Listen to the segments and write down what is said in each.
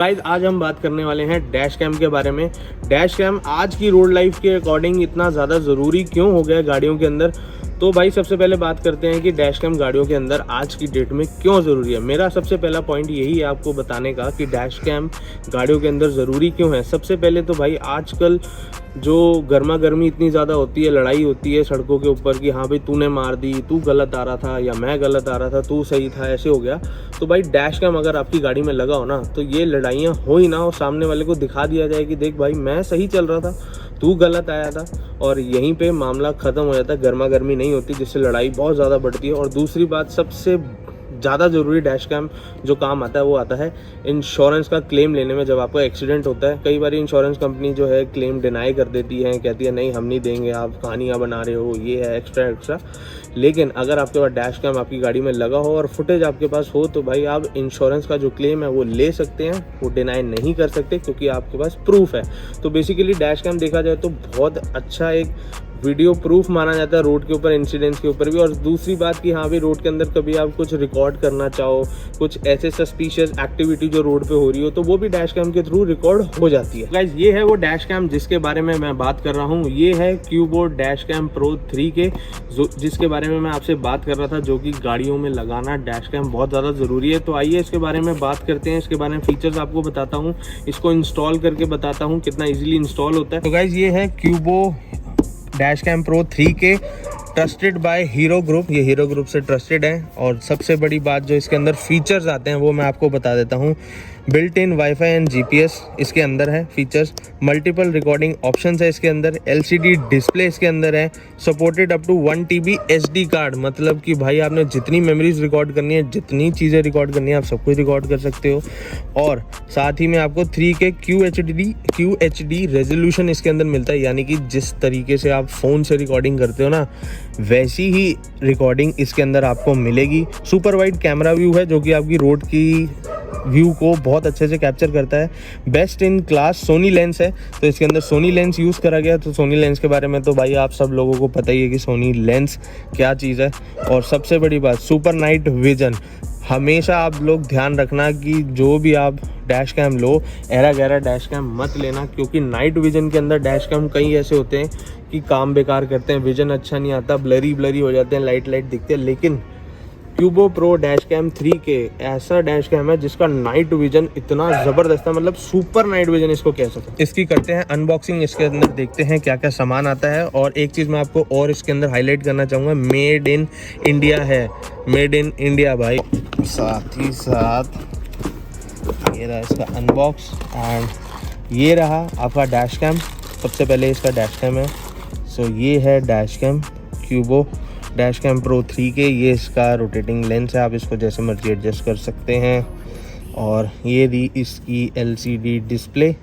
Guys आज हम बात करने वाले हैं डैश कैम के बारे में। डैश कैम आज की रोड लाइफ के अकॉर्डिंग इतना ज़्यादा ज़रूरी क्यों हो गया है गाड़ियों के अंदर। तो भाई सबसे पहले बात करते हैं कि डैश कैम गाड़ियों के अंदर आज की डेट में क्यों ज़रूरी है। मेरा सबसे पहला पॉइंट यही है आपको बताने का कि डैश कैम गाड़ियों के अंदर ज़रूरी क्यों है। सबसे पहले तो भाई आजकल जो गर्मा गर्मी इतनी ज़्यादा होती है, लड़ाई होती है सड़कों के ऊपर कि हाँ भाई तूने मार दी, तू गलत आ रहा था या मैं गलत आ रहा था, तू सही था, ऐसे हो गया। तो भाई डैश कैम अगर आपकी गाड़ी में लगा हो ना तो ये लड़ाइयाँ हो ही ना हो, सामने वाले को दिखा दिया जाए कि देख भाई मैं सही चल रहा था, तू गलत आया था, और यहीं पे मामला ख़त्म हो जाता है। गर्मा गर्मी नहीं होती जिससे लड़ाई बहुत ज़्यादा बढ़ती है। और दूसरी बात सबसे ज़्यादा ज़रूरी डैश कैम जो काम आता है वो आता है इंश्योरेंस का क्लेम लेने में। जब आपका एक्सीडेंट होता है कई बार इंश्योरेंस कंपनी जो है क्लेम डिनाई कर देती है, कहती है नहीं हम नहीं देंगे, आप कहानियाँ बना रहे हो, ये है एक्स्ट्रा। लेकिन अगर आपके पास डैश कैम आपकी गाड़ी में लगा हो और फुटेज आपके पास हो तो भाई आप इंश्योरेंस का जो क्लेम है वो ले सकते हैं, वो डिनाई नहीं कर सकते क्योंकि आपके पास प्रूफ है। तो बेसिकली डैश कैम देखा जाए तो बहुत अच्छा एक वीडियो प्रूफ माना जाता है रोड के ऊपर, इंसिडेंट्स के ऊपर भी। और दूसरी बात कि हाँ भाई रोड के अंदर कभी आप कुछ रिकॉर्ड करना चाहो, कुछ ऐसे सस्पिशियस एक्टिविटी जो रोड पे हो रही हो, तो वो भी डैश कैम के थ्रू रिकॉर्ड हो जाती है। गाइस ये है वो डैश कैम जिसके बारे में मैं बात कर रहा हूँ। ये है क्यूबो डैश कैम प्रो 3 के जिसके बारे में मैं आपसे बात कर रहा था, जो कि गाड़ियों में लगाना डैश कैम बहुत ज़्यादा ज़रूरी है। तो आइए इसके बारे में बात करते हैं, इसके बारे में फीचर्स आपको बताता हूँ, इसको इंस्टॉल करके बताता हूँ कितना ईजिली इंस्टॉल होता है। तो गाइस ये है क्यूबो डैश कैम प्रो 3 के, ट्रस्टेड बाय हीरो ग्रुप। ये हीरो ग्रुप से ट्रस्टेड है। और सबसे बड़ी बात जो इसके अंदर फीचर्स आते हैं वो मैं आपको बता देता हूँ। Built in wifi and GPS इसके अंदर है फीचर्स, मल्टीपल रिकॉर्डिंग ऑप्शंस है इसके अंदर, एलसीडी डिस्प्ले इसके अंदर है, supported up to 1 TB SD card. मतलब कि भाई आपने जितनी मेमोरीज रिकॉर्ड करनी है, जितनी चीज़ें रिकॉर्ड करनी है, आप सब कुछ रिकॉर्ड कर सकते हो। और साथ ही में आपको 3K QHD रेजोल्यूशन इसके अंदर मिलता है, यानी कि जिस तरीके से आप फ़ोन से रिकॉर्डिंग करते हो ना वैसी ही रिकॉर्डिंग इसके अंदर आपको मिलेगी। सुपर वाइड कैमरा व्यू है जो कि आपकी रोड की व्यू को बहुत अच्छे से कैप्चर करता है। Best in class Sony lens है, तो इसके अंदर सोनी लेंस यूज़ करा गया। तो सोनी लेंस के बारे में तो भाई आप सब लोगों को पता ही है कि सोनी लेंस क्या चीज़ है। और सबसे बड़ी बात सुपर नाइट विजन। हमेशा आप लोग ध्यान रखना कि जो भी आप डैश कैम लो, एरा गहरा डैश कैम मत लेना, क्योंकि नाइट विजन के अंदर डैश कैम कई ऐसे होते हैं कि काम बेकार करते हैं, विजन अच्छा नहीं आता, ब्लरी हो जाते हैं, लाइट दिखते हैं। लेकिन क्यूबो प्रो डैश कैम 3 के ऐसा डैश कैम है जिसका नाइट विजन इतना ज़बरदस्त है, मतलब सुपर नाइट विजन इसको कह सकते हैं। इसकी करते हैं अनबॉक्सिंग, इसके अंदर देखते हैं क्या क्या सामान आता है। और एक चीज़ मैं आपको और इसके अंदर हाईलाइट करना चाहूँगा, मेड इन इंडिया है, मेड इन इंडिया भाई। साथ ही साथ ये रहा इसका अनबॉक्स एंड ये रहा आपका डैश कैम। सबसे पहले इसका डैश कैम है। सो ये है dash cam क्यूबो dash cam pro 3 के। ये इसका रोटेटिंग लेंस है, आप इसको जैसे मर्जी एडजस्ट कर सकते हैं। और ये रही इसकी एलसीडी डिस्प्ले,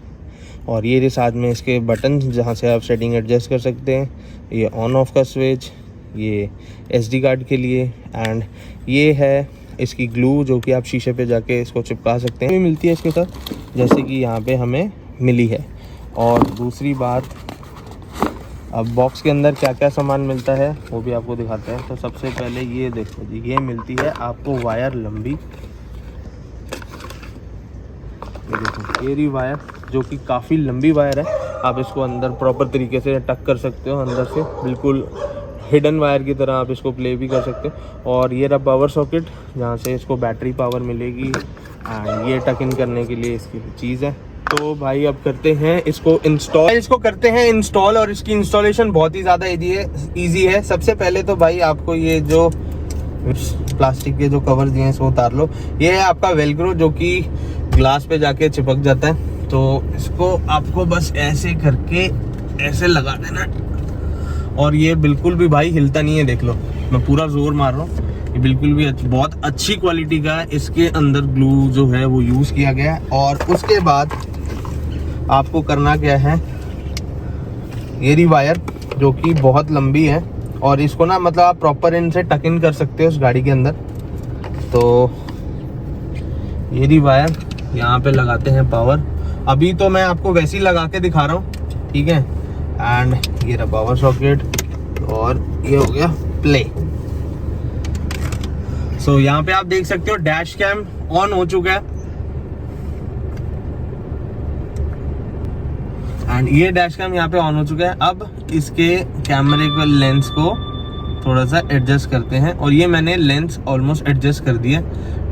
और ये रही साथ में इसके बटन जहाँ से आप सेटिंग एडजस्ट कर सकते हैं। ये ऑन ऑफ का स्विच, ये एसडी कार्ड के लिए, एंड ये है इसकी ग्लू जो कि आप शीशे पे जाके इसको चिपका सकते हैं। मिलती है इसके साथ जैसे कि यहाँ पे हमें मिली है। और दूसरी बात, अब बॉक्स के अंदर क्या क्या सामान मिलता है वो भी आपको दिखाते हैं। तो सबसे पहले ये देखो जी, ये मिलती है आपको वायर लंबी, ये देखो ये रही वायर जो कि काफ़ी लंबी वायर है। आप इसको अंदर प्रॉपर तरीके से टक कर सकते हो, अंदर से बिल्कुल हिडन वायर की तरह आप इसको प्ले भी कर सकते हो। और ये रहा पावर सॉकेट जहाँ से इसको बैटरी पावर मिलेगी, एंड ये टक इन करने के लिए इसकी चीज़ है। तो भाई अब करते हैं इसको इंस्टॉल। और इसकी इंस्टॉलेशन बहुत ही ज़्यादा ईजी है। सबसे पहले तो भाई आपको ये जो प्लास्टिक के जो कवर दिए हैं इसको उतार लो। ये है आपका वेलक्रो जो कि ग्लास पे जाके चिपक जाता है। तो इसको आपको बस ऐसे करके ऐसे लगा देना, और ये बिल्कुल भी भाई हिलता नहीं है। देख लो मैं पूरा जोर मार रहा हूँ, ये बिल्कुल भी बहुत अच्छी क्वालिटी का है। इसके अंदर ग्लू जो है वो यूज़ किया गया है। और उसके बाद आपको करना क्या है, ये रही वायर जो कि बहुत लंबी है, और इसको ना मतलब आप प्रॉपर इनसे टक इन कर सकते हो उस गाड़ी के अंदर। तो ये रही वायर, यहाँ पे लगाते हैं पावर। अभी तो मैं आपको वैसे ही लगा के दिखा रहा हूँ, ठीक है। एंड ये रहा पावर सॉकेट, और ये हो गया प्ले। सो यहाँ पे आप देख सकते हो डैश कैम ऑन हो चुका है। एंड ये डैश कैम यहाँ पे ऑन हो चुका है। अब इसके कैमरे के लेंस को थोड़ा सा एडजस्ट करते हैं और ये मैंने लेंस ऑलमोस्ट एडजस्ट कर दिया,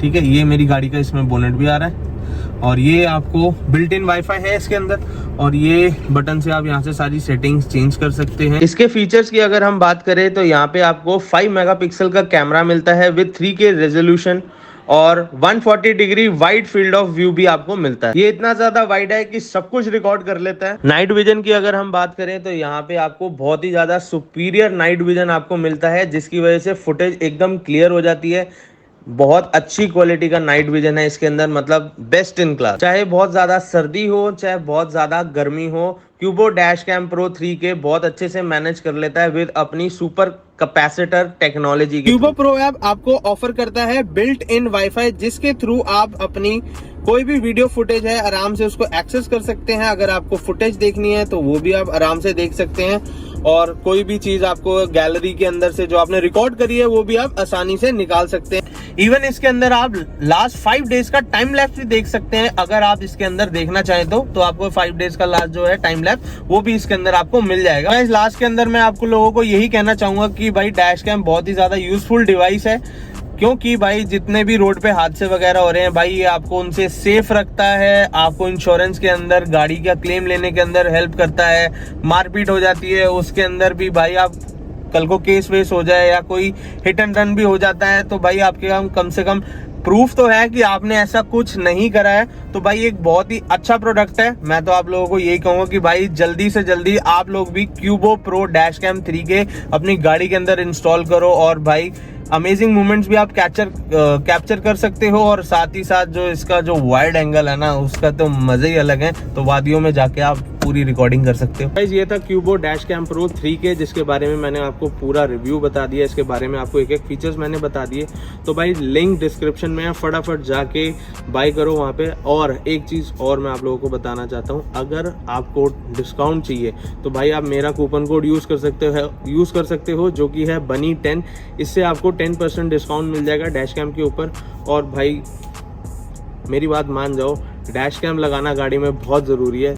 ठीक है। ये मेरी गाड़ी का इसमें बोनेट भी आ रहा है और ये आपको बिल्ट इन वाईफाई है इसके अंदर और ये बटन से आप यहाँ से सारी सेटिंग्स चेंज कर सकते हैं। इसके फीचर्स की अगर हम बात करें तो यहाँ पे आपको 5 मेगापिक्सल का कैमरा मिलता है विद 3K रेजोल्यूशन और 140 degree wide field of view भी आपको मिलता है। ये इतना ज्यादा वाइड है कि सब कुछ रिकॉर्ड कर लेता है। नाइट विजन की अगर हम बात करें तो यहाँ पे आपको बहुत ही ज्यादा सुपीरियर नाइट विजन आपको मिलता है, जिसकी वजह से फुटेज एकदम क्लियर हो जाती है। बहुत अच्छी क्वालिटी का नाइट विजन है इसके अंदर, मतलब बेस्ट इन क्लास। चाहे बहुत ज्यादा सर्दी हो चाहे बहुत ज्यादा गर्मी हो, क्यूबो डैश कैम प्रो 3K बहुत अच्छे से मैनेज कर लेता है विद अपनी super capacitor technology. क्यूबो pro app आपको ऑफर करता है बिल्ट इन वाईफाई, जिसके थ्रू आप अपनी कोई भी वीडियो फुटेज है आराम से उसको एक्सेस कर सकते हैं। अगर आपको फुटेज देखनी है तो वो भी आप आराम से देख सकते हैं और कोई भी चीज आपको गैलरी के अंदर से जो आपने रिकॉर्ड करी है वो भी आप आसानी से निकाल सकते हैं। इवन इसके अंदर आप लास्ट 5 डेज का टाइम लैप्स भी देख सकते हैं। अगर आप इसके अंदर देखना चाहें तो आपको 5 डेज का लास्ट जो है टाइम लैप्स वो भी इसके अंदर आपको मिल जाएगा। इस लास्ट के अंदर मैं आपको लोगों को यही कहना चाहूंगा कि भाई डैश कैम बहुत ही ज्यादा यूजफुल डिवाइस है, क्योंकि भाई जितने भी रोड पे हादसे वगैरह हो रहे हैं भाई ये आपको उनसे सेफ रखता है, आपको इंश्योरेंस के अंदर गाड़ी का क्लेम लेने के अंदर हेल्प करता है। मारपीट हो जाती है उसके अंदर भी भाई आप कल को केस वेस हो जाए या कोई हिट एंड रन भी हो जाता है तो भाई आपके कम से कम प्रूफ तो है कि आपने ऐसा कुछ नहीं करा है। तो भाई एक बहुत ही अच्छा प्रोडक्ट है। मैं तो आप लोगों को यही कहूंगा कि भाई जल्दी से जल्दी आप लोग भी क्यूबो प्रो डैश कैम 3K अपनी गाड़ी के अंदर इंस्टॉल करो और भाई अमेजिंग मोमेंट्स भी आप कैप्चर कर सकते हो और साथ ही साथ जो इसका जो वाइड एंगल है ना उसका तो मजे ही अलग है। तो वादियों में जाके आप पूरी रिकॉर्डिंग कर सकते हो। गाइस ये था क्यूबो डैश कैम प्रो 3K, जिसके बारे में मैंने आपको पूरा रिव्यू बता दिया, इसके बारे में आपको एक एक फीचर्स मैंने बता दिए। तो भाई लिंक डिस्क्रिप्शन में है, फटाफट जाके बाय करो वहाँ पे। और एक चीज़ और मैं आप लोगों को बताना चाहता हूँ, अगर आपको डिस्काउंट चाहिए तो भाई आप मेरा कूपन कोड यूज़ कर सकते हो जो कि है बनी 10। इससे आपको 10% डिस्काउंट मिल जाएगा डैश कैम के ऊपर। और भाई मेरी बात मान जाओ, डैश कैम लगाना गाड़ी में बहुत ज़रूरी है।